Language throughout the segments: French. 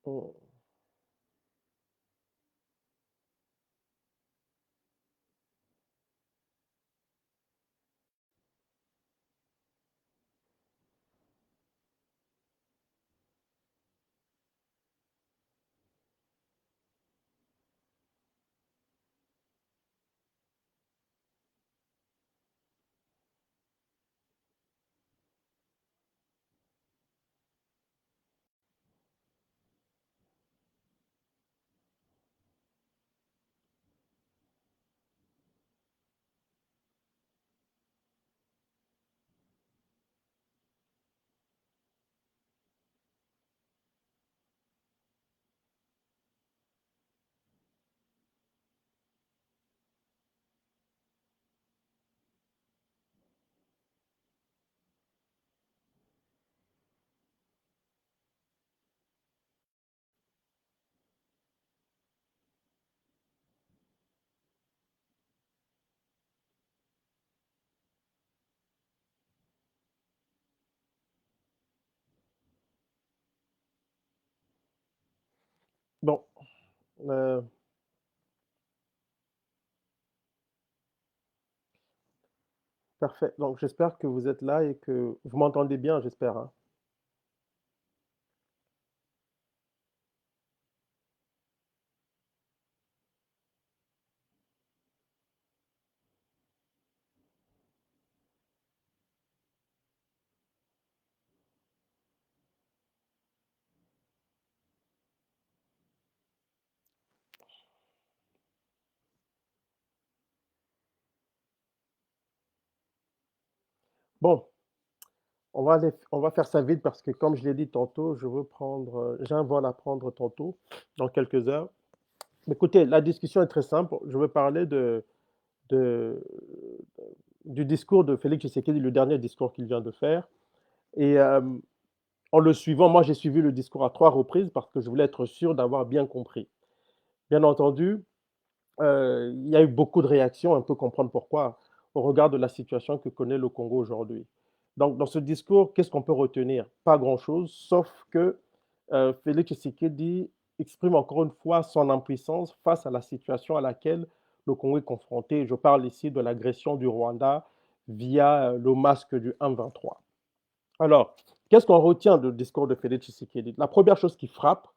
Mm. Bon, euh, parfait. Donc, j'espère que vous êtes là et que vous m'entendez bien, j'espère, hein. Bon, on va faire ça vite parce que, comme je l'ai dit tantôt, j'ai un vol à prendre tantôt, dans quelques heures. Écoutez, la discussion est très simple. Je veux parler de- du discours de Félix Tshisekedi, le dernier discours qu'il vient de faire. Et en le suivant, moi j'ai suivi le discours à 3 reprises parce que je voulais être sûr d'avoir bien compris. Bien entendu, il y a eu beaucoup de réactions, on peut comprendre pourquoi, au regard de la situation que connaît le Congo aujourd'hui. Donc, dans ce discours, qu'est-ce qu'on peut retenir? Pas grand-chose, sauf que Félix Tshisekedi exprime encore une fois son impuissance face à la situation à laquelle le Congo est confronté. Je parle ici de l'agression du Rwanda via le masque du 1-23. Alors, qu'est-ce qu'on retient du discours de Félix Tshisekedi? La première chose qui frappe,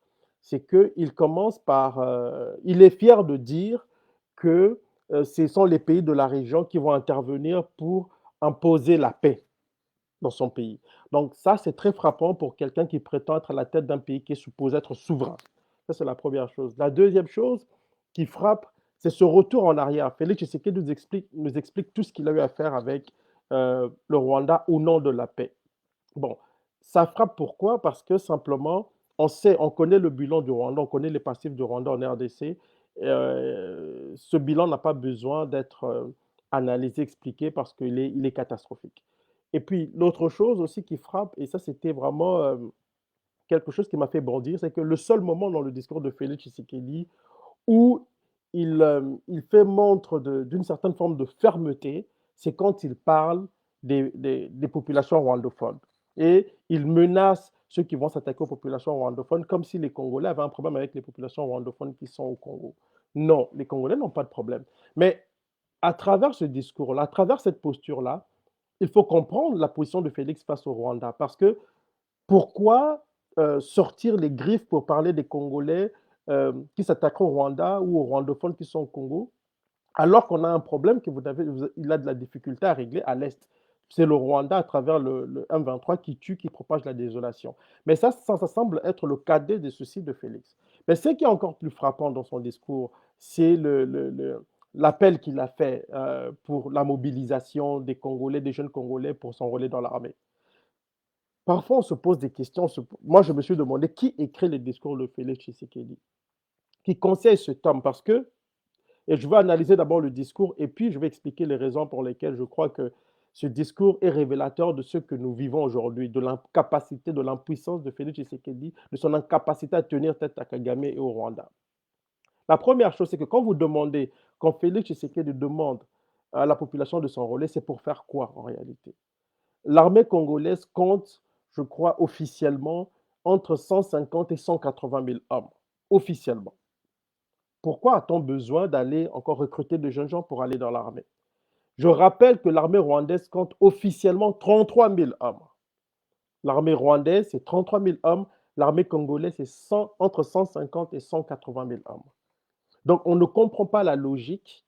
c'est qu'il commence par... il est fier de dire que ce sont les pays de la région qui vont intervenir pour imposer la paix dans son pays. Donc ça, c'est très frappant pour quelqu'un qui prétend être à la tête d'un pays qui est supposé être souverain. Ça, c'est la première chose. La deuxième chose qui frappe, c'est ce retour en arrière. Félix Tshisekedi nous explique tout ce qu'il a eu à faire avec le Rwanda au nom de la paix. Bon, ça frappe pourquoi? Parce que simplement, on sait, on connaît le bilan du Rwanda, on connaît les passifs du Rwanda en RDC. Ce bilan n'a pas besoin d'être analysé, expliqué parce il est catastrophique. Et puis, l'autre chose aussi qui frappe, et ça c'était vraiment quelque chose qui m'a fait bondir, c'est que le seul moment dans le discours de Félix Tshisekedi où il fait montre d'une certaine forme de fermeté, c'est quand il parle des populations rwandophones. Et il menace ceux qui vont s'attaquer aux populations rwandophones comme si les Congolais avaient un problème avec les populations rwandophones qui sont au Congo. Non, les Congolais n'ont pas de problème. Mais à travers ce discours-là, à travers cette posture-là, il faut comprendre la position de Félix face au Rwanda. Parce que pourquoi sortir les griffes pour parler des Congolais qui s'attaquent au Rwanda ou aux rwandophones qui sont au Congo, alors qu'on a un problème il a de la difficulté à régler à l'Est. C'est le Rwanda à travers le M23 qui tue, qui propage la désolation. Mais ça semble être le cadet des soucis de Félix. Mais ce qui est encore plus frappant dans son discours, c'est l'appel qu'il a fait pour la mobilisation des Congolais, des jeunes Congolais pour s'enrôler dans l'armée. Parfois, on se pose des questions. Moi, je me suis demandé qui écrit les discours de Félix Tshisekedi, qui conseille cet homme, parce que, et je vais analyser d'abord le discours, et puis je vais expliquer les raisons pour lesquelles je crois que ce discours est révélateur de ce que nous vivons aujourd'hui, de l'incapacité, de l'impuissance de Félix Tshisekedi, de son incapacité à tenir tête à Kagame et au Rwanda. La première chose, c'est que quand Félix Tshisekedi demande à la population de s'enrôler, c'est pour faire quoi en réalité? L'armée congolaise compte, je crois, officiellement entre 150 et 180 000 hommes, officiellement. Pourquoi a-t-on besoin d'aller encore recruter de jeunes gens pour aller dans l'armée? Je rappelle que l'armée rwandaise compte officiellement 33 000 hommes. L'armée rwandaise, c'est 33 000 hommes. L'armée congolaise, c'est entre 150 et 180 000 hommes. Donc, on ne comprend pas la logique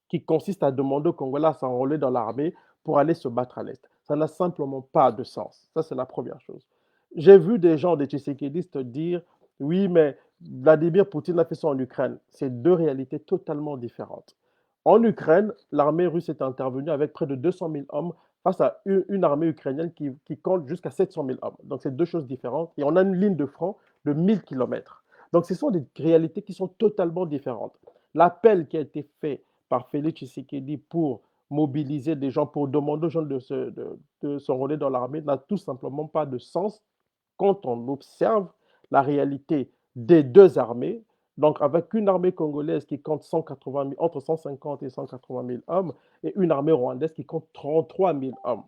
qui consiste à demander aux Congolais à s'enrôler dans l'armée pour aller se battre à l'Est. Ça n'a simplement pas de sens. Ça, c'est la première chose. J'ai vu des gens, des Tshisekidistes dire, oui, mais Vladimir Poutine a fait ça en Ukraine. C'est deux réalités totalement différentes. En Ukraine, l'armée russe est intervenue avec près de 200 000 hommes face à une armée ukrainienne qui compte jusqu'à 700 000 hommes. Donc, c'est deux choses différentes. Et on a une ligne de front de 1000 kilomètres. Donc, ce sont des réalités qui sont totalement différentes. L'appel qui a été fait par Félix Tshisekedi pour mobiliser des gens, pour demander aux gens de s'enrôler dans l'armée n'a tout simplement pas de sens quand on observe la réalité des deux armées. Donc, avec une armée congolaise qui compte 180 000, entre 150 et 180 000 hommes, et une armée rwandaise qui compte 33 000 hommes.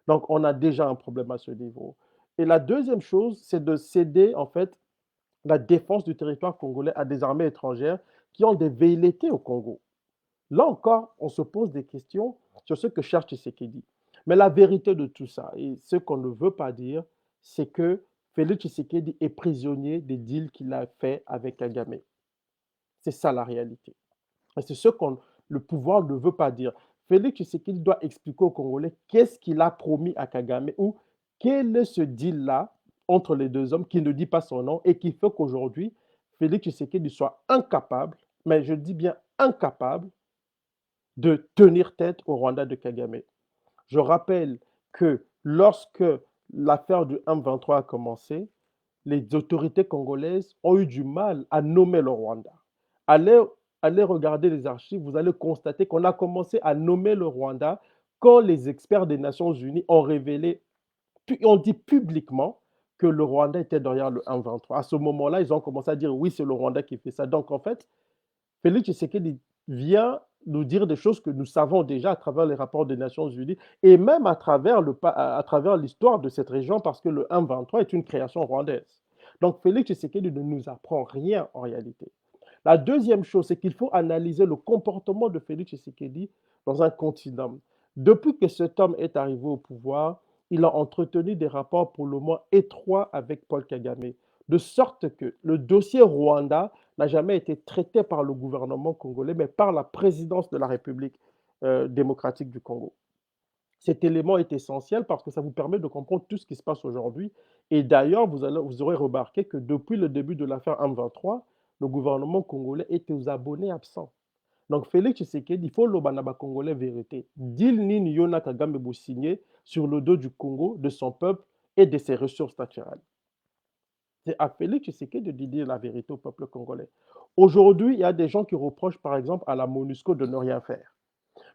Donc, on a déjà un problème à ce niveau. Et la deuxième chose, c'est de céder, en fait, la défense du territoire congolais à des armées étrangères qui ont des velléités au Congo. Là encore, on se pose des questions sur ce que cherche Tshisekedi. Mais la vérité de tout ça, et ce qu'on ne veut pas dire, c'est que Félix Tshisekedi est prisonnier des deals qu'il a fait avec Kagame. C'est ça la réalité. Et c'est ce que le pouvoir ne veut pas dire. Félix Tshisekedi doit expliquer aux Congolais qu'est-ce qu'il a promis à Kagame ou quel est ce deal-là entre les deux hommes qui ne dit pas son nom et qui fait qu'aujourd'hui, Félix Tshisekedi soit incapable, mais je dis bien incapable, de tenir tête au Rwanda de Kagame. Je rappelle que lorsque l'affaire du M23 a commencé, les autorités congolaises ont eu du mal à nommer le Rwanda. Allez, allez regarder les archives, vous allez constater qu'on a commencé à nommer le Rwanda quand les experts des Nations Unies ont révélé, ont dit publiquement que le Rwanda était derrière le M23. À ce moment-là, ils ont commencé à dire oui, c'est le Rwanda qui fait ça. Donc en fait, Félix Tshisekedi vient nous dire des choses que nous savons déjà à travers les rapports des Nations Unies et même à travers l'histoire de cette région parce que le M23 est une création rwandaise. Donc Félix Tshisekedi ne nous apprend rien en réalité. La deuxième chose, c'est qu'il faut analyser le comportement de Félix Tshisekedi dans un continuum. Depuis que cet homme est arrivé au pouvoir, il a entretenu des rapports pour le moins étroits avec Paul Kagame, de sorte que le dossier Rwanda n'a jamais été traité par le gouvernement congolais, mais par la présidence de la République démocratique du Congo. Cet élément est essentiel parce que ça vous permet de comprendre tout ce qui se passe aujourd'hui. Et d'ailleurs, vous aurez remarqué que depuis le début de l'affaire M23, le gouvernement congolais est aux abonnés absents. Donc Félix Tshisekedi, il faut le banaba congolais vérité. Dil Nini Yona Kagame signé sur le dos du Congo, de son peuple et de ses ressources naturelles. C'est à Félix Tshisekedi de dire la vérité au peuple congolais. Aujourd'hui, il y a des gens qui reprochent par exemple à la MONUSCO de ne rien faire.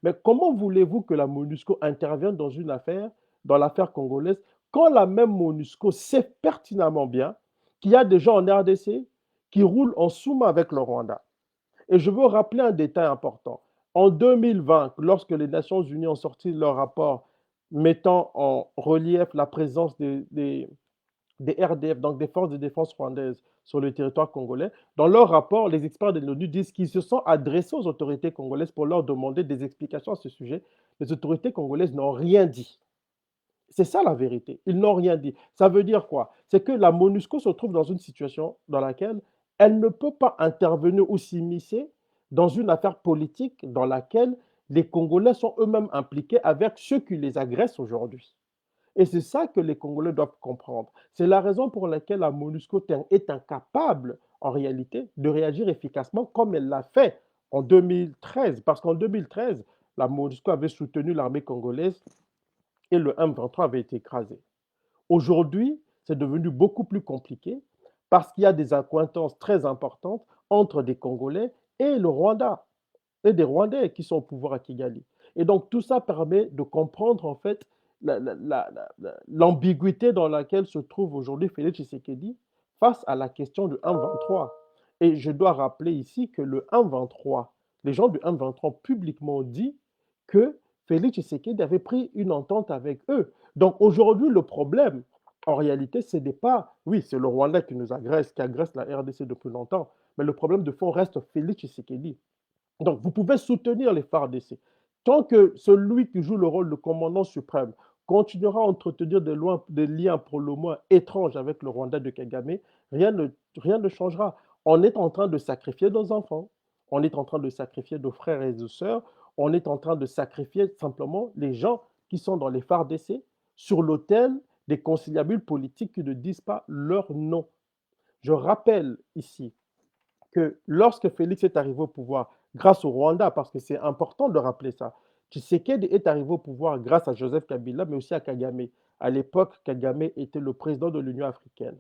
Mais comment voulez-vous que la MONUSCO intervienne dans une affaire, dans l'affaire congolaise, quand la même MONUSCO sait pertinemment bien qu'il y a des gens en RDC qui roulent en sous-main avec le Rwanda? Et je veux rappeler un détail important. En 2020, lorsque les Nations Unies ont sorti leur rapport mettant en relief la présence des RDF, donc des forces de défense rwandaises, sur le territoire congolais. Dans leur rapport, les experts de l'ONU disent qu'ils se sont adressés aux autorités congolaises pour leur demander des explications à ce sujet. Les autorités congolaises n'ont rien dit. C'est ça la vérité. Ils n'ont rien dit. Ça veut dire quoi? C'est que la MONUSCO se trouve dans une situation dans laquelle elle ne peut pas intervenir ou s'immiscer dans une affaire politique dans laquelle les Congolais sont eux-mêmes impliqués avec ceux qui les agressent aujourd'hui. Et c'est ça que les Congolais doivent comprendre. C'est la raison pour laquelle la MONUSCO est incapable, en réalité, de réagir efficacement comme elle l'a fait en 2013. Parce qu'en 2013, la MONUSCO avait soutenu l'armée congolaise et le M23 avait été écrasé. Aujourd'hui, c'est devenu beaucoup plus compliqué parce qu'il y a des accointances très importantes entre des Congolais et le Rwanda, et des Rwandais qui sont au pouvoir à Kigali. Et donc tout ça permet de comprendre en fait l'ambiguïté dans laquelle se trouve aujourd'hui Félix Tshisekedi face à la question du 1-23. Et je dois rappeler ici que le 1-23, les gens du 1-23 ont publiquement dit que Félix Tshisekedi avait pris une entente avec eux. Donc aujourd'hui, le problème, En réalité, ce n'est pas, oui, c'est le Rwanda qui nous agresse, qui agresse la RDC depuis longtemps, mais le problème de fond reste Félix Tshisekedi. Donc, vous pouvez soutenir les FARDC. Tant que celui qui joue le rôle de commandant suprême continuera à entretenir des liens pour le moins étranges avec le Rwanda de Kagame, rien ne changera. On est en train de sacrifier nos enfants, on est en train de sacrifier nos frères et nos sœurs, on est en train de sacrifier simplement les gens qui sont dans les FARDC sur l'autel des conciliabules politiques qui ne disent pas leur nom. Je rappelle ici que lorsque Félix est arrivé au pouvoir grâce au Rwanda, parce que c'est important de rappeler ça, Tshisekedi est arrivé au pouvoir grâce à Joseph Kabila, mais aussi à Kagame. À l'époque, Kagame était le président de l'Union africaine.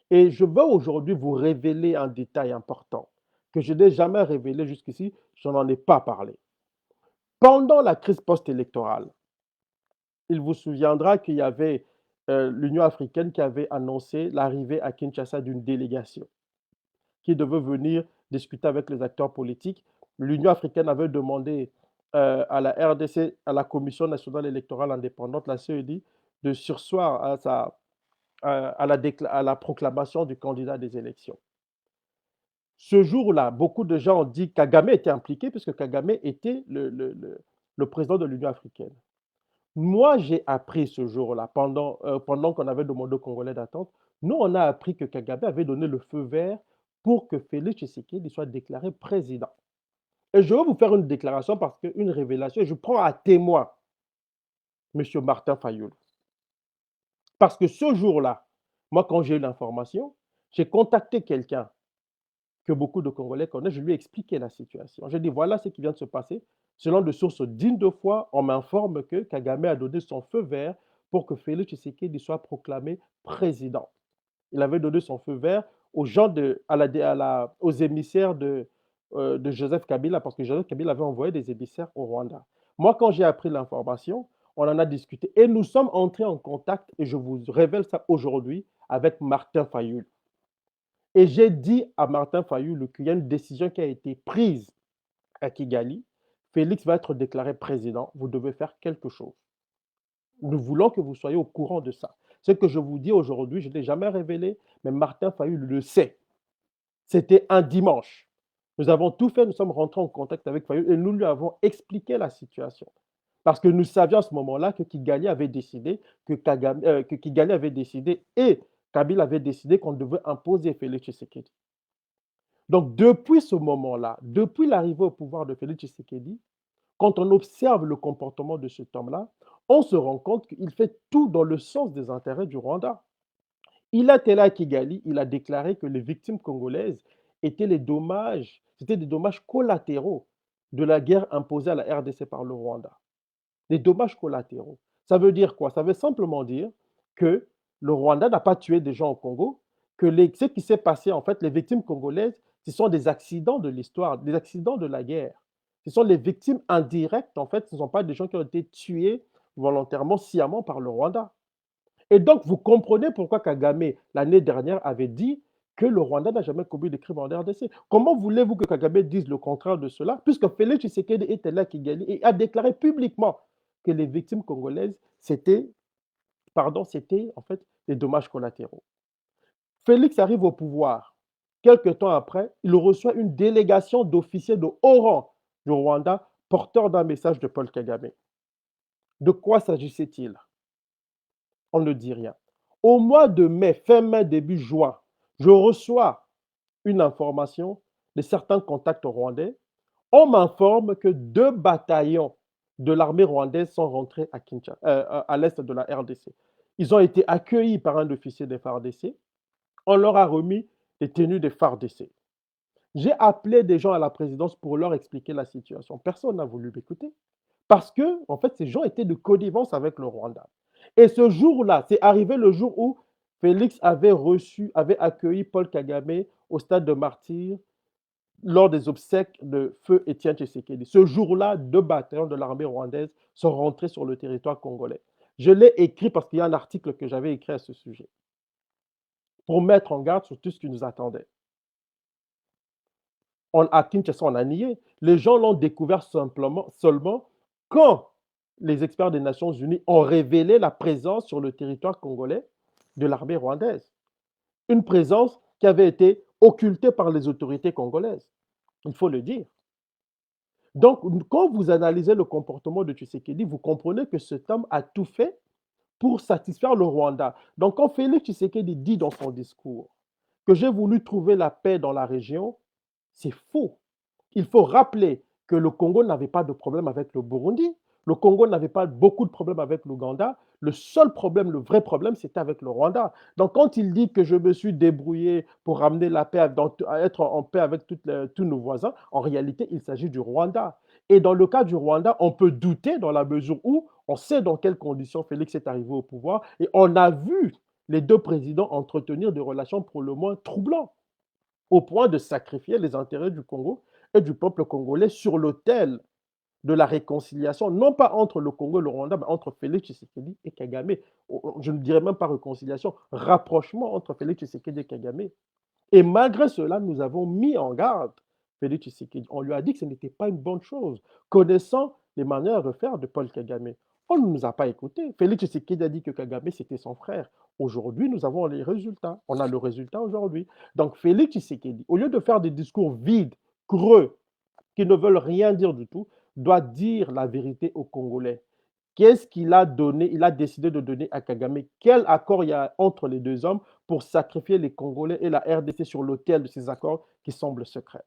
Et je veux aujourd'hui vous révéler un détail important que je n'ai jamais révélé jusqu'ici, je n'en ai pas parlé. Pendant la crise post-électorale, il vous souviendra qu'il y avait l'Union africaine qui avait annoncé l'arrivée à Kinshasa d'une délégation qui devait venir discuter avec les acteurs politiques. L'Union africaine avait demandé à la RDC, à la Commission nationale électorale indépendante, la CEDI, de surseoir à la proclamation du candidat des élections. Ce jour-là, beaucoup de gens ont dit que Kagame était impliqué puisque Kagame était le président de l'Union africaine. Moi, j'ai appris ce jour-là, pendant qu'on avait demandé aux Congolais d'attendre, nous, on a appris que Kagame avait donné le feu vert pour que Félix Tshisekedi soit déclaré président. Et je vais vous faire une déclaration parce qu'une révélation, je prends à témoin M. Martin Fayoul. Parce que ce jour-là, moi, quand j'ai eu l'information, j'ai contacté quelqu'un que beaucoup de Congolais connaissent, je lui ai expliqué la situation. J'ai dit, voilà ce qui vient de se passer. Selon des sources dignes de foi, on m'informe que Kagame a donné son feu vert pour que Félix Tshisekedi soit proclamé président. Il avait donné son feu vert aux gens aux émissaires de Joseph Kabila, parce que Joseph Kabila avait envoyé des émissaires au Rwanda. Moi, quand j'ai appris l'information, on en a discuté et nous sommes entrés en contact, et je vous révèle ça aujourd'hui, avec Martin Fayoul. Et j'ai dit à Martin Fayoul qu'il y a une décision qui a été prise à Kigali. Félix va être déclaré président. Vous devez faire quelque chose. Nous voulons que vous soyez au courant de ça. Ce que je vous dis aujourd'hui, je ne l'ai jamais révélé, mais Martin Fayoul le sait. C'était un dimanche. Nous avons tout fait, nous sommes rentrés en contact avec Fayoul et nous lui avons expliqué la situation. Parce que nous savions à ce moment-là que Kigali avait décidé, que Kigali avait décidé et Kabila avait décidé qu'on devait imposer Félix Tshisekedi. Donc, depuis ce moment-là, depuis l'arrivée au pouvoir de Félix Tshisekedi, quand on observe le comportement de cet homme-là, on se rend compte qu'il fait tout dans le sens des intérêts du Rwanda. Il a été là à Kigali, il a déclaré que les victimes congolaises étaient c'était des dommages collatéraux de la guerre imposée à la RDC par le Rwanda. Des dommages collatéraux. Ça veut dire quoi? Ça veut simplement dire que le Rwanda n'a pas tué des gens au Congo, que ce qui s'est passé, en fait, les victimes congolaises, ce sont des accidents de l'histoire, des accidents de la guerre. Ce sont les victimes indirectes, en fait, ce ne sont pas des gens qui ont été tués volontairement, sciemment par le Rwanda. Et donc, vous comprenez pourquoi Kagame, l'année dernière, avait dit que le Rwanda n'a jamais commis de crime en RDC. Comment voulez-vous que Kagame dise le contraire de cela, puisque Félix Tshisekedi était là à Kigali et a déclaré publiquement que les victimes congolaises, c'était en fait des dommages collatéraux. Félix arrive au pouvoir. Quelques temps après, il reçoit une délégation d'officiers de haut rang du Rwanda porteurs d'un message de Paul Kagame. De quoi s'agissait-il? On ne dit rien. Au mois de mai, fin mai, début juin, je reçois une information de certains contacts rwandais. On m'informe que 2 bataillons de l'armée rwandaise sont rentrés à l'est de la RDC. Ils ont été accueillis par un officier des FARDC. On leur a remis les tenues des FARDC. J'ai appelé des gens à la présidence pour leur expliquer la situation. Personne n'a voulu m'écouter parce que, en fait, ces gens étaient de connivence avec le Rwanda. Et ce jour-là, c'est arrivé le jour où Félix avait accueilli Paul Kagame au stade de Martyrs lors des obsèques de feu Étienne Tshisekedi. Ce jour-là, 2 bataillons de l'armée rwandaise sont rentrés sur le territoire congolais. Je l'ai écrit parce qu'il y a un article que j'avais écrit à ce sujet pour mettre en garde sur tout ce qui nous attendait. À Kinshasa, on a nié. Les gens l'ont découvert seulement quand les experts des Nations Unies ont révélé la présence sur le territoire congolais de l'armée rwandaise. Une présence qui avait été occultée par les autorités congolaises. Il faut le dire. Donc, quand vous analysez le comportement de Tshisekedi, vous comprenez que cet homme a tout fait pour satisfaire le Rwanda. Donc, quand Félix Tshisekedi dit dans son discours que j'ai voulu trouver la paix dans la région, c'est faux. Il faut rappeler que le Congo n'avait pas de problème avec le Burundi, le Congo n'avait pas beaucoup de problèmes avec l'Ouganda. Le seul problème, le vrai problème, c'était avec le Rwanda. Donc, quand il dit que je me suis débrouillé pour ramener la paix, à être en paix avec tous nos voisins, en réalité, il s'agit du Rwanda. Et dans le cas du Rwanda, on peut douter dans la mesure où on sait dans quelles conditions Félix est arrivé au pouvoir et on a vu les deux présidents entretenir des relations pour le moins troublantes, au point de sacrifier les intérêts du Congo et du peuple congolais sur l'autel de la réconciliation, non pas entre le Congo et le Rwanda, mais entre Félix Tshisekedi et Kagame. Je ne dirais même pas réconciliation, rapprochement entre Félix Tshisekedi et Kagame. Et malgré cela, nous avons mis en garde Félix Tshisekedi. On lui a dit que ce n'était pas une bonne chose, connaissant les manières de faire de Paul Kagame. On ne nous a pas écoutés. Félix Tshisekedi a dit que Kagame, c'était son frère. Aujourd'hui, nous avons les résultats. On a le résultat aujourd'hui. Donc, Félix Tshisekedi, au lieu de faire des discours vides, creux, qui ne veulent rien dire du tout, doit dire la vérité aux Congolais. Qu'est-ce qu'il a donné, il a décidé de donner à Kagame? Quel accord il y a entre les deux hommes pour sacrifier les Congolais et la RDC sur l'autel de ces accords qui semblent secrets?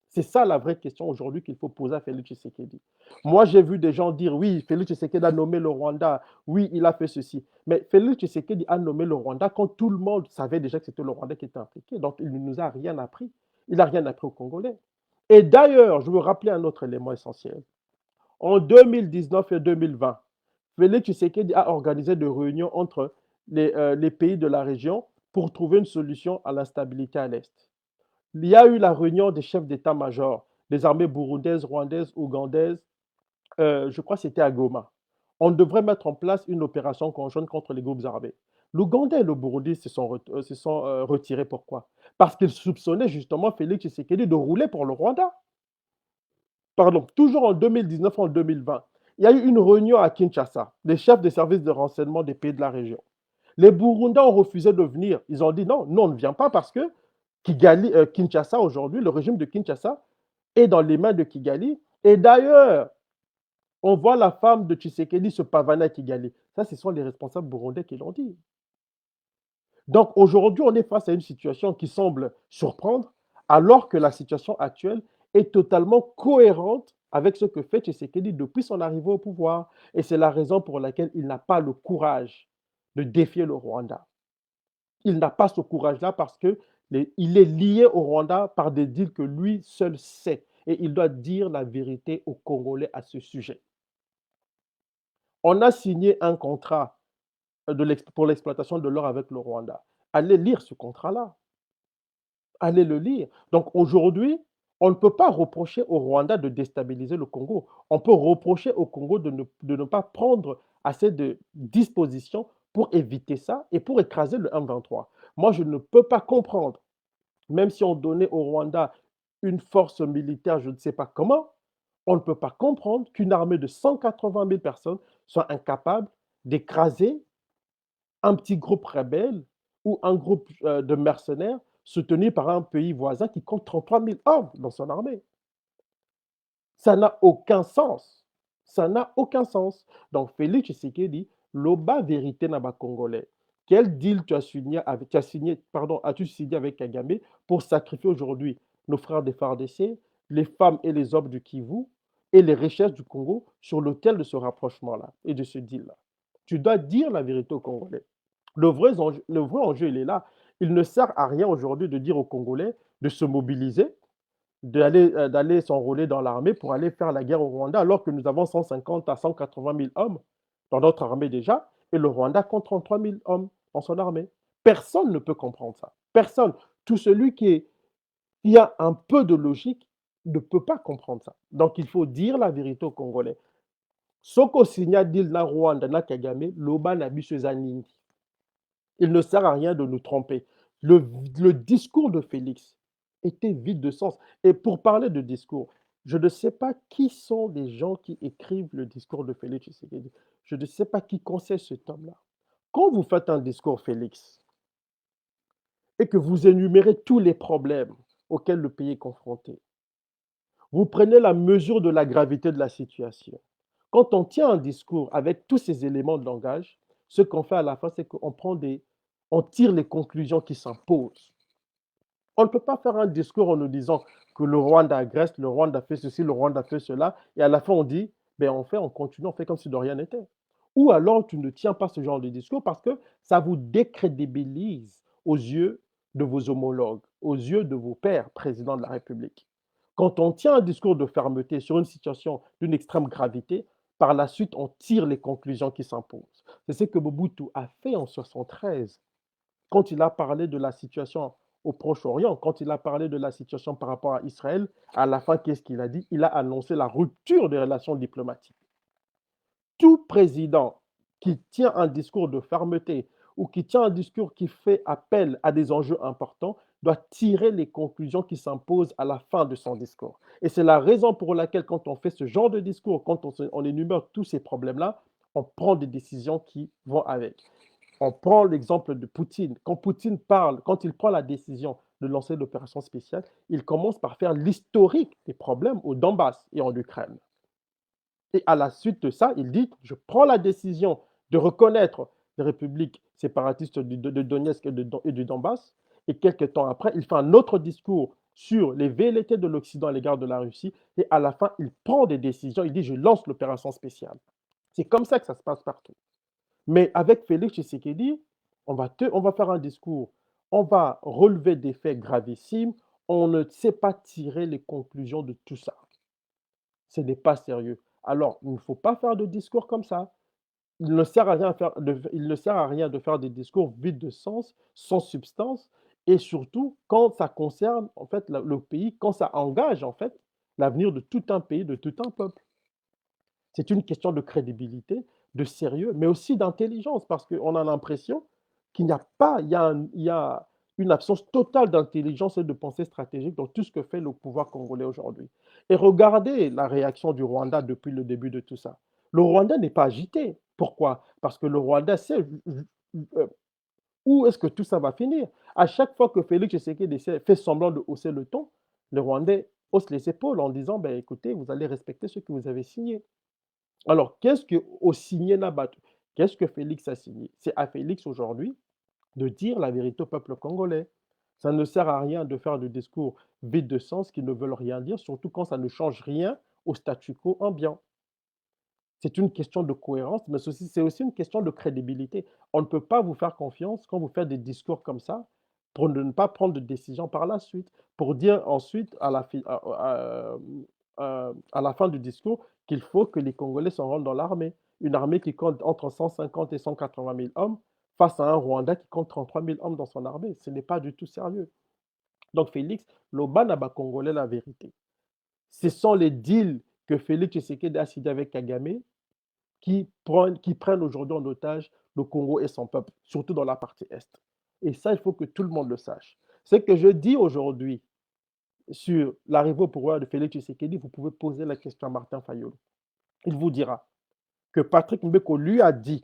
C'est ça la vraie question aujourd'hui qu'il faut poser à Félix Tshisekedi. Moi, j'ai vu des gens dire oui, Félix Tshisekedi a nommé le Rwanda, oui, il a fait ceci. Mais Félix Tshisekedi a nommé le Rwanda quand tout le monde savait déjà que c'était le Rwanda qui était impliqué. Donc, il ne nous a rien appris. Il n'a rien appris aux Congolais. Et d'ailleurs, je veux rappeler un autre élément essentiel. En 2019 et 2020, Félix Tshisekedi a organisé des réunions entre les pays de la région pour trouver une solution à l'instabilité à l'Est. Il y a eu la réunion des chefs d'état-major des armées burundaises, rwandaises, ougandaises, je crois que c'était à Goma. On devrait mettre en place une opération conjointe contre les groupes armés. L'Ouganda et le Burundi se sont retirés. Pourquoi? Parce qu'ils soupçonnaient justement Félix Tshisekedi de rouler pour le Rwanda. Pardon, toujours en 2019, en 2020, il y a eu une réunion à Kinshasa, des chefs des services de renseignement des pays de la région. Les Burundais ont refusé de venir. Ils ont dit non, nous on ne vient pas parce que Kinshasa aujourd'hui, le régime de Kinshasa est dans les mains de Kigali. Et d'ailleurs, on voit la femme de Tshisekedi se pavaner à Kigali. Ça, ce sont les responsables burundais qui l'ont dit. Donc aujourd'hui, on est face à une situation qui semble surprendre, alors que la situation actuelle est totalement cohérente avec ce que fait Tshisekedi depuis son arrivée au pouvoir. Et c'est la raison pour laquelle il n'a pas le courage de défier le Rwanda. Il n'a pas ce courage-là parce qu'il est lié au Rwanda par des deals que lui seul sait. Et il doit dire la vérité aux Congolais à ce sujet. On a signé un contrat pour l'exploitation de l'or avec le Rwanda. Allez lire ce contrat-là. Allez le lire. Donc aujourd'hui, on ne peut pas reprocher au Rwanda de déstabiliser le Congo. On peut reprocher au Congo de ne pas prendre assez de dispositions pour éviter ça et pour écraser le M23. Moi, je ne peux pas comprendre, même si on donnait au Rwanda une force militaire, je ne sais pas comment, on ne peut pas comprendre qu'une armée de 180 000 personnes soit incapable d'écraser un petit groupe rebelle ou un groupe de mercenaires soutenu par un pays voisin qui compte 33 000 hommes dans son armée. Ça n'a aucun sens. Ça n'a aucun sens. Donc, Félix Tshisekedi, l'oba vérité n'a pas congolais. Quel deal as-tu signé avec Kagame pour sacrifier aujourd'hui nos frères des FARDC, les femmes et les hommes du Kivu et les richesses du Congo sur l'autel de ce rapprochement-là et de ce deal-là? Tu dois dire la vérité aux Congolais. Le vrai enjeu, il est là. Il ne sert à rien aujourd'hui de dire aux Congolais de se mobiliser, d'aller s'enrôler dans l'armée pour aller faire la guerre au Rwanda, alors que nous avons 150 à 180 000 hommes dans notre armée déjà, et le Rwanda compte 33 000 hommes dans son armée. Personne ne peut comprendre ça. Personne. Tout celui qui a un peu de logique ne peut pas comprendre ça. Donc il faut dire la vérité aux Congolais. Soko sinya dil na Rwanda na Kagame, loba na biso eza nini. Il ne sert à rien de nous tromper. Le discours de Félix était vide de sens. Et pour parler de discours, je ne sais pas qui sont les gens qui écrivent le discours de Félix Tshisekedi. Je ne sais pas qui conseille cet homme-là. Quand vous faites un discours, Félix, et que vous énumérez tous les problèmes auxquels le pays est confronté, vous prenez la mesure de la gravité de la situation. Quand on tient un discours avec tous ces éléments de langage, ce qu'on fait à la fin, c'est on tire les conclusions qui s'imposent. On ne peut pas faire un discours en nous disant que le Rwanda agresse, le Rwanda fait ceci, le Rwanda fait cela, et à la fin on dit, ben on continue, on fait comme si de rien n'était. Ou alors tu ne tiens pas ce genre de discours parce que ça vous décrédibilise aux yeux de vos homologues, aux yeux de vos pairs présidents de la République. Quand on tient un discours de fermeté sur une situation d'une extrême gravité, par la suite on tire les conclusions qui s'imposent. C'est ce que Mobutu a fait en 1973 quand il a parlé de la situation au Proche-Orient, quand il a parlé de la situation par rapport à Israël, à la fin, qu'est-ce qu'il a dit? Il a annoncé la rupture des relations diplomatiques. Tout président qui tient un discours de fermeté ou qui tient un discours qui fait appel à des enjeux importants doit tirer les conclusions qui s'imposent à la fin de son discours. Et c'est la raison pour laquelle, quand on fait ce genre de discours, quand on énumère tous ces problèmes-là, on prend des décisions qui vont avec. On prend l'exemple de Poutine. Quand Poutine parle, quand il prend la décision de lancer l'opération spéciale, il commence par faire l'historique des problèmes au Donbass et en Ukraine. Et à la suite de ça, il dit, je prends la décision de reconnaître les républiques séparatistes de Donetsk et du Donbass. Et quelques temps après, il fait un autre discours sur les velléités de l'Occident à l'égard de la Russie. Et à la fin, il prend des décisions. Il dit, je lance l'opération spéciale. C'est comme ça que ça se passe partout. Mais avec Félix Tshisekedi, on va faire un discours, on va relever des faits gravissimes, on ne sait pas tirer les conclusions de tout ça. Ce n'est pas sérieux. Alors, il ne faut pas faire de discours comme ça. Il ne sert à rien, il ne sert à rien de faire des discours vides de sens, sans substance, et surtout quand ça concerne en fait le pays, quand ça engage en fait l'avenir de tout un pays, de tout un peuple. C'est une question de crédibilité, de sérieux, mais aussi d'intelligence, parce qu'on a l'impression qu'il n'y a pas, il y a une absence totale d'intelligence et de pensée stratégique dans tout ce que fait le pouvoir congolais aujourd'hui. Et regardez la réaction du Rwanda depuis le début de tout ça. Le Rwanda n'est pas agité. Pourquoi? Parce que le Rwanda sait euh, où est-ce que tout ça va finir. À chaque fois que Félix Tshisekedi fait semblant de hausser le ton, le Rwandais hausse les épaules en disant, ben, écoutez, vous allez respecter ce que vous avez signé. Alors, qu'est-ce que au signé Nabat? Qu'est-ce que Félix a signé? C'est à Félix aujourd'hui de dire la vérité au peuple congolais. Ça ne sert à rien de faire des discours vides de sens qui ne veulent rien dire, surtout quand ça ne change rien au statu quo ambiant. C'est une question de cohérence, mais c'est aussi une question de crédibilité. On ne peut pas vous faire confiance quand vous faites des discours comme ça pour ne pas prendre de décision par la suite, pour dire ensuite à la fin du discours qu'il faut que les Congolais s'en rendent dans l'armée. Une armée qui compte entre 150 et 180 000 hommes face à un Rwanda qui compte 33 000 hommes dans son armée. Ce n'est pas du tout sérieux. Donc Félix, Loba n'a pas Congolais la vérité. Ce sont les deals que Félix Tshisekedi a signés avec Kagame qui prennent aujourd'hui en otage le Congo et son peuple, surtout dans la partie Est. Et ça, il faut que tout le monde le sache. Ce que je dis aujourd'hui sur l'arrivée au pouvoir de Félix Tshisekedi, vous pouvez poser la question à Martin Fayulu. Il vous dira que Patrick Mbeko lui a dit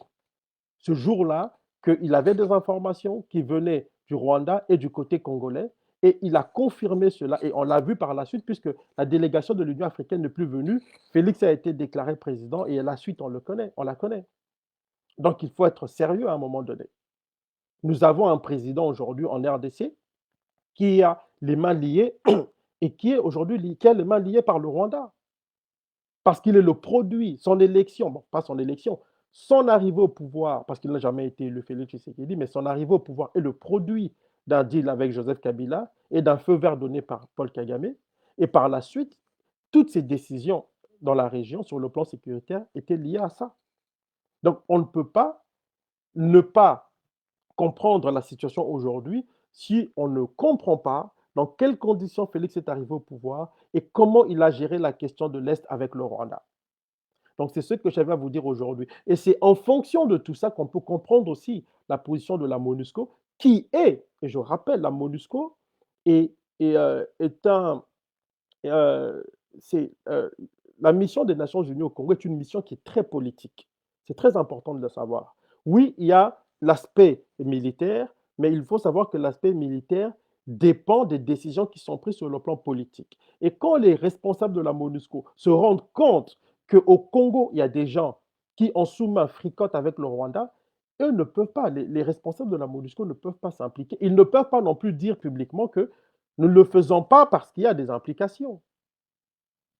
ce jour-là qu'il avait des informations qui venaient du Rwanda et du côté congolais. Et il a confirmé cela. Et on l'a vu par la suite, puisque la délégation de l'Union africaine n'est plus venue. Félix a été déclaré président et la suite, on le connaît, on la connaît. Donc, il faut être sérieux à un moment donné. Nous avons un président aujourd'hui en RDC qui a les mains liées et qui est aujourd'hui qui a les mains liées par le Rwanda. Parce qu'il est le produit, son élection, bon, pas son élection, son arrivée au pouvoir, parce qu'il n'a jamais été élu Félix Tshisekedi, mais son arrivée au pouvoir est le produit d'un deal avec Joseph Kabila et d'un feu vert donné par Paul Kagame. Et par la suite, toutes ces décisions dans la région sur le plan sécuritaire étaient liées à ça. Donc, on ne peut pas ne pas comprendre la situation aujourd'hui si on ne comprend pas dans quelles conditions Félix est arrivé au pouvoir et comment il a géré la question de l'Est avec le Rwanda. Donc, c'est ce que j'avais à vous dire aujourd'hui. Et c'est en fonction de tout ça qu'on peut comprendre aussi la position de la MONUSCO, qui est, et je rappelle, la MONUSCO est un. euh, c'est, la mission des Nations Unies au Congo est une mission qui est très politique. C'est très important de le savoir. Oui, il y a l'aspect militaire, mais il faut savoir que l'aspect militaire dépend des décisions qui sont prises sur le plan politique. Et quand les responsables de la MONUSCO se rendent compte qu'au Congo, il y a des gens qui, en sous-main, fricotent avec le Rwanda, eux ne peuvent pas, les responsables de la MONUSCO ne peuvent pas s'impliquer. Ils ne peuvent pas non plus dire publiquement que nous ne le faisons pas parce qu'il y a des implications.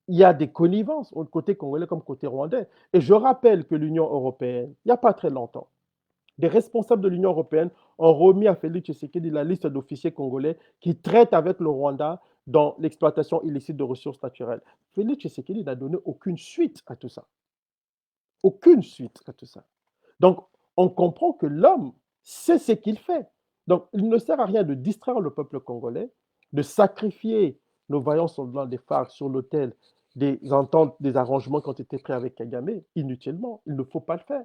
Il y a des connivences, côté congolais comme côté rwandais. Et je rappelle que l'Union européenne, il n'y a pas très longtemps, des responsables de l'Union européenne ont remis à Félix Tshisekedi la liste d'officiers congolais qui traitent avec le Rwanda dans l'exploitation illicite de ressources naturelles. Félix Tshisekedi n'a donné aucune suite à tout ça. Aucune suite à tout ça. Donc, on comprend que l'homme sait ce qu'il fait. Donc, il ne sert à rien de distraire le peuple congolais, de sacrifier nos vaillants soldats des FARC sur l'autel des ententes, des arrangements qui ont été pris avec Kagame, inutilement. Il ne faut pas le faire.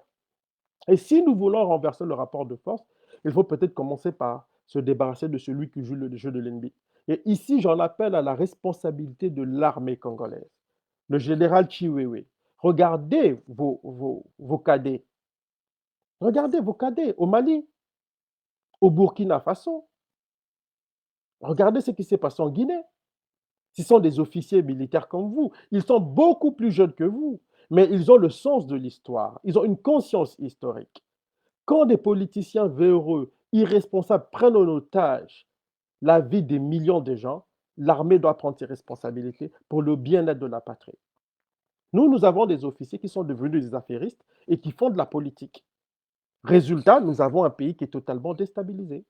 Et si nous voulons renverser le rapport de force, il faut peut-être commencer par se débarrasser de celui qui joue le jeu de l'ennemi. Et ici, j'en appelle à la responsabilité de l'armée congolaise. Le général Chiwewe, regardez vos cadets. Regardez vos cadets au Mali, au Burkina Faso. Regardez ce qui s'est passé en Guinée. Ce sont des officiers militaires comme vous. Ils sont beaucoup plus jeunes que vous, mais ils ont le sens de l'histoire. Ils ont une conscience historique. Quand des politiciens véreux, irresponsables prennent en otage la vie des millions de gens, l'armée doit prendre ses responsabilités pour le bien-être de la patrie. Nous avons des officiers qui sont devenus des affairistes et qui font de la politique. Résultat, nous avons un pays qui est totalement déstabilisé.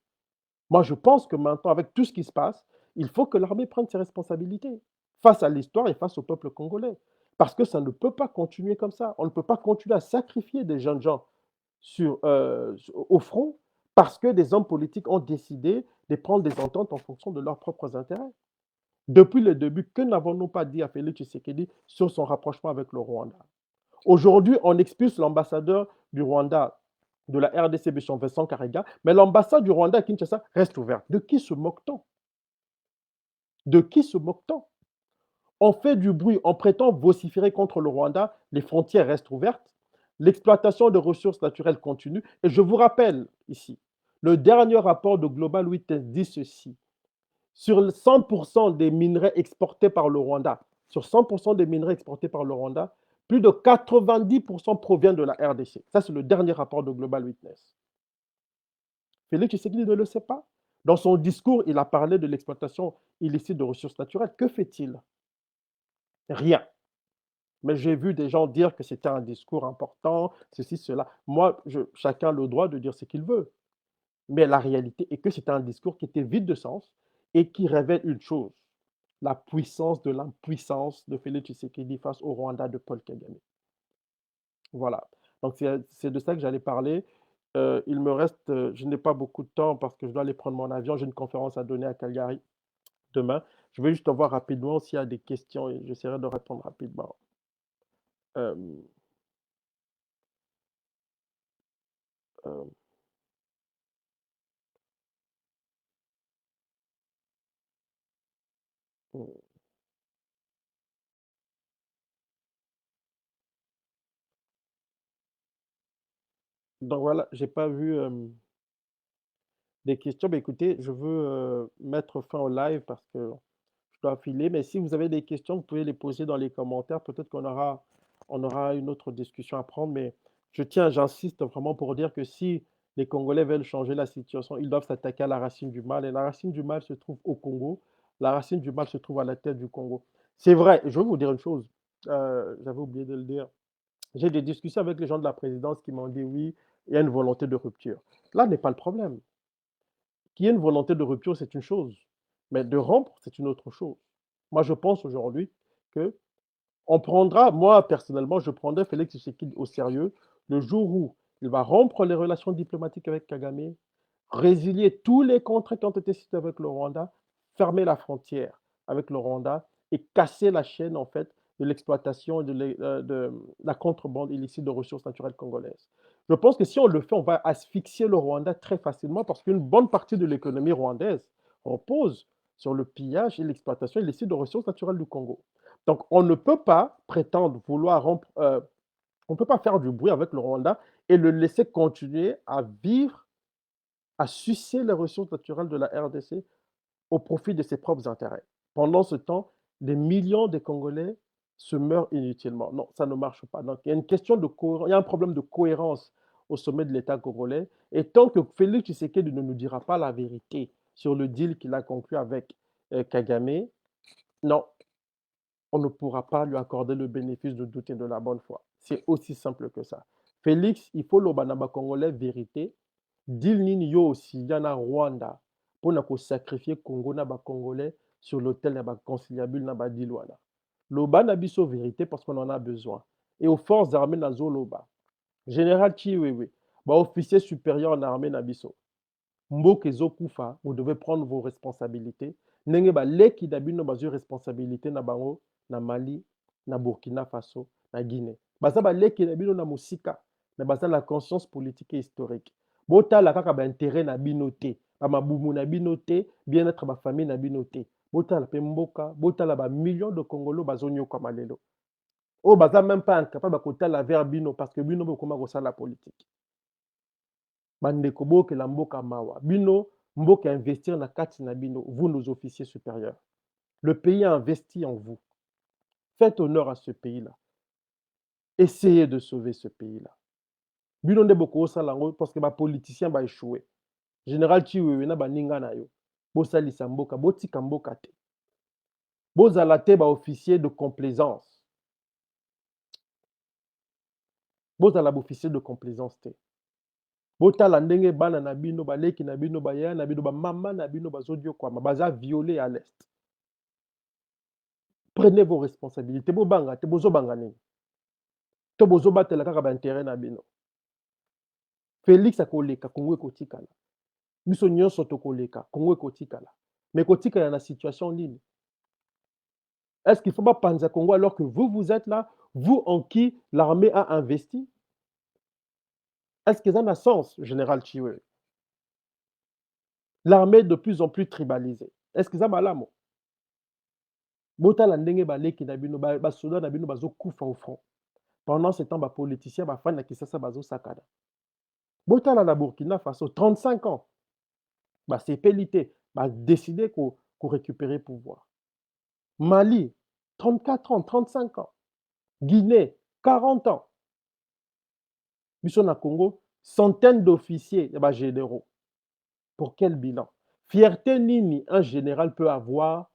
Moi, je pense que maintenant, avec tout ce qui se passe, il faut que l'armée prenne ses responsabilités face à l'histoire et face au peuple congolais. Parce que ça ne peut pas continuer comme ça. On ne peut pas continuer à sacrifier des jeunes gens au front parce que des hommes politiques ont décidé de prendre des ententes en fonction de leurs propres intérêts. Depuis le début, que n'avons-nous pas dit à Félix Tshisekedi sur son rapprochement avec le Rwanda? Aujourd'hui, on expulse l'ambassadeur du Rwanda de la RDC, Vincent Karega, mais l'ambassade du Rwanda à Kinshasa reste ouverte. De qui se moque-t-on? De qui se moque-t-on? On fait du bruit, on prétend vociférer contre le Rwanda, les frontières restent ouvertes, l'exploitation de ressources naturelles continue. Et je vous rappelle ici, le dernier rapport de Global Witness dit ceci. Sur 100% des minerais exportés par le Rwanda, sur 100% des minerais exportés par le Rwanda, plus de 90% provient de la RDC. Ça, c'est le dernier rapport de Global Witness. Félix Tshisekedi ne le sait pas. Dans son discours, il a parlé de l'exploitation illicite de ressources naturelles. Que fait-il? Rien. Mais j'ai vu des gens dire que c'était un discours important, ceci, cela. Moi, chacun a le droit de dire ce qu'il veut. Mais la réalité est que c'était un discours qui était vide de sens et qui révèle une chose, la puissance de l'impuissance de Félix Tshisekedi face au Rwanda de Paul Kagame. Voilà. Donc c'est de ça que j'allais parler. Il me reste, je n'ai pas beaucoup de temps parce que je dois aller prendre mon avion. J'ai une conférence à donner à Calgary demain. Je vais juste voir rapidement s'il y a des questions et j'essaierai de répondre rapidement. Euh, euh, donc voilà, j'ai pas vu des questions. Mais écoutez, je veux mettre fin au live parce que je dois filer. Mais si vous avez des questions, vous pouvez les poser dans les commentaires. Peut-être on aura une autre discussion à prendre. Mais j'insiste vraiment pour dire que si les Congolais veulent changer la situation, ils doivent s'attaquer à la racine du mal. Et la racine du mal se trouve au Congo. La racine du mal se trouve à la tête du Congo. C'est vrai, je vais vous dire une chose. J'avais oublié de le dire. J'ai des discussions avec les gens de la présidence qui m'ont dit oui, il y a une volonté de rupture. Là n'est pas le problème. Qu'il y ait une volonté de rupture, c'est une chose. Mais de rompre, c'est une autre chose. Moi, je pense aujourd'hui que on prendra, moi personnellement, je prendrai Félix Tshisekedi au sérieux le jour où il va rompre les relations diplomatiques avec Kagame, résilier tous les contrats qui ont été signés avec le Rwanda, fermer la frontière avec le Rwanda et casser la chaîne en fait de l'exploitation et de la contrebande illicite de ressources naturelles congolaises. Je pense que si on le fait, on va asphyxier le Rwanda très facilement parce qu'une bonne partie de l'économie rwandaise repose sur le pillage et l'exploitation illicite de ressources naturelles du Congo. Donc, on ne peut pas prétendre vouloir rompre On ne peut pas faire du bruit avec le Rwanda et le laisser continuer à vivre, à sucer les ressources naturelles de la RDC au profit de ses propres intérêts. Pendant ce temps, des millions de Congolais se meurent inutilement. Non, ça ne marche pas. Donc, il y a une question de cohérence, il y a un problème de cohérence au sommet de l'État congolais. Et tant que Félix Tshisekedi ne nous dira pas la vérité sur le deal qu'il a conclu avec Kagame, non, on ne pourra pas lui accorder le bénéfice de doute et de la bonne foi. C'est aussi simple que ça. Félix, il faut le banaba congolais vérité. Deal nini yo aussi, yana Rwanda, pour ne sacrifier Congo na ba congolais sur l'autel na ba conciliabule na ba deal wana. Loba na biso vérité parce qu'on en a besoin. Et aux forces armées na zoloba. Général Chiwewe, ba officier supérieur en armée na biso. Mboka ezokufa, vous devez prendre vos responsabilités. Ndenge baleki na bino bazwi responsabilité na bango na Mali, na Burkina Faso, na Guinée. Baza baleki na bino na mosika, mais baza na conscience politique et historique. Botala kaka ba intérêt na bino te, ba mabumu na bino te, bien-être ba famille na bino te. Botala pe mboka, botala ba millions de Congolais bazonyoka malelo. Oh baza même pas incapable kotala vers bino parce que bino bokoma kosala la politique. Bandeko bokela mboka mawa bino mboka investir na kati na bino, vous nos officiers supérieurs, le pays a investi en vous, faites honneur à ce pays-là, essayez de sauver ce pays-là. Bino nde bokosala yango parce que bapoliticien baéchoué. Général Chiwewe na baninga na yo bosalisa mboka, botika mboka te, bozala te baofficier de complaisance, bozala baofficier de complaisance te. Botala ndenge bana na bino baleki na bino bayaya na bino bamama na bino bazodiokwama baza violé à l'est. Prenez vos responsabilités. Bobanga te bozobanga nini. To bozobatela kaka baintérêt na bino. Félix akoleka Congo ekotikala. Biso nyonso tokoleka Congo ekotikala. Mais ekotikala na situation nini? Est-ce qu'il faut pas panza Congo alors que vous êtes là, vous en qui l'armée a investi? Est-ce que ça a un sens, général Chiwe? L'armée est de plus en plus tribalisée. Est-ce que ça malamo? Botala ndenge baleki na bino basoda na bino bazokufa au front. Pendant ce temps bapoliticien bafani na Kisasa bazosakana. Botala na Burkina Faso 35 ans. Basepeli te badeside korécupérer pouvoir. Mali 34 ans, 35 ans. Guinée 40 ans. Biso na Congo centaines d'officiers ya bagénéraux. Pour quel bilan? Fierté nini un général peut avoir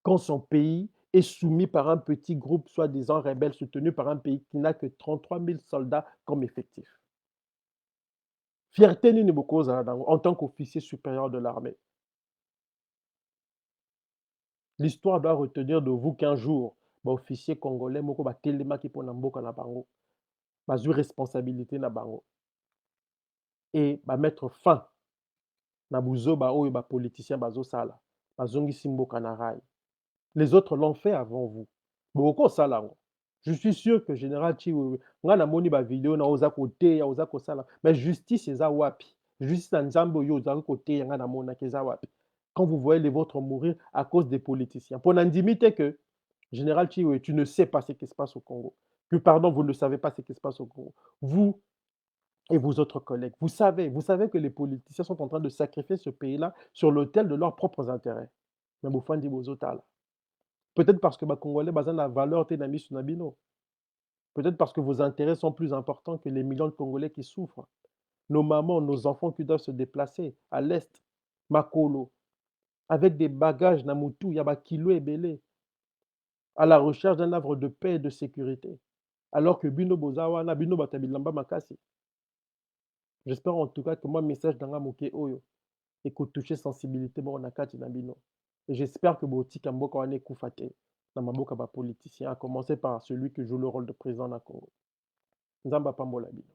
quand son pays est soumis par un petit groupe soi-disant rebelle soutenu par un pays qui n'a que 33 000 soldats comme effectif? Fierté nini bokozala nango en tant qu'officier supérieur de l'armée? L'histoire doit retenir de vous qu'un jour, officier congolais moko batelemaki mpona mboka na bango, bazwi responsabilité na bango et mettre fin na buzoba oyo bapoliticien bazosala, bazongisi mboka na rail. Les autres l'ont fait avant vous. Bokosala yango. Je suis sûr que général Chiwewe, nga namoni bavideo na oza koteya, oza kosala, mais justice eza wapi? Justice na nzambe oyo ozali koteya nga namonaki eza wapi? Quand vous voyez les vôtres mourir à cause des politiciens. Pour n'indimiter que, général Chiwewe, tu ne sais pas ce qui se passe au Congo. Que pardon, vous ne savez pas ce qui se passe au Congo. Vous et vos autres collègues, vous savez que les politiciens sont en train de sacrifier ce pays-là sur l'autel de leurs propres intérêts. Mais vous faites des peut-être parce que les Congolais ont la valeur de Nabino. Peut-être parce que vos intérêts sont plus importants que les millions de Congolais qui souffrent. Nos mamans, nos enfants qui doivent se déplacer à l'Est, Makolo, avec des bagages Namutu, Yabakilo et Belé, à la recherche d'un havre de paix et de sécurité. Alors que Bino Bozawana, Bino Batabilamba Makasi. J'espère en tout cas que mon message dans Moké Oyo et que toucher sensibilité mon akati na bino. Et j'espère que Botika Mboka wane koufate na maboka ba politicien, à commencer par celui qui joue le rôle de président na Congo. Nzamba pambola bino.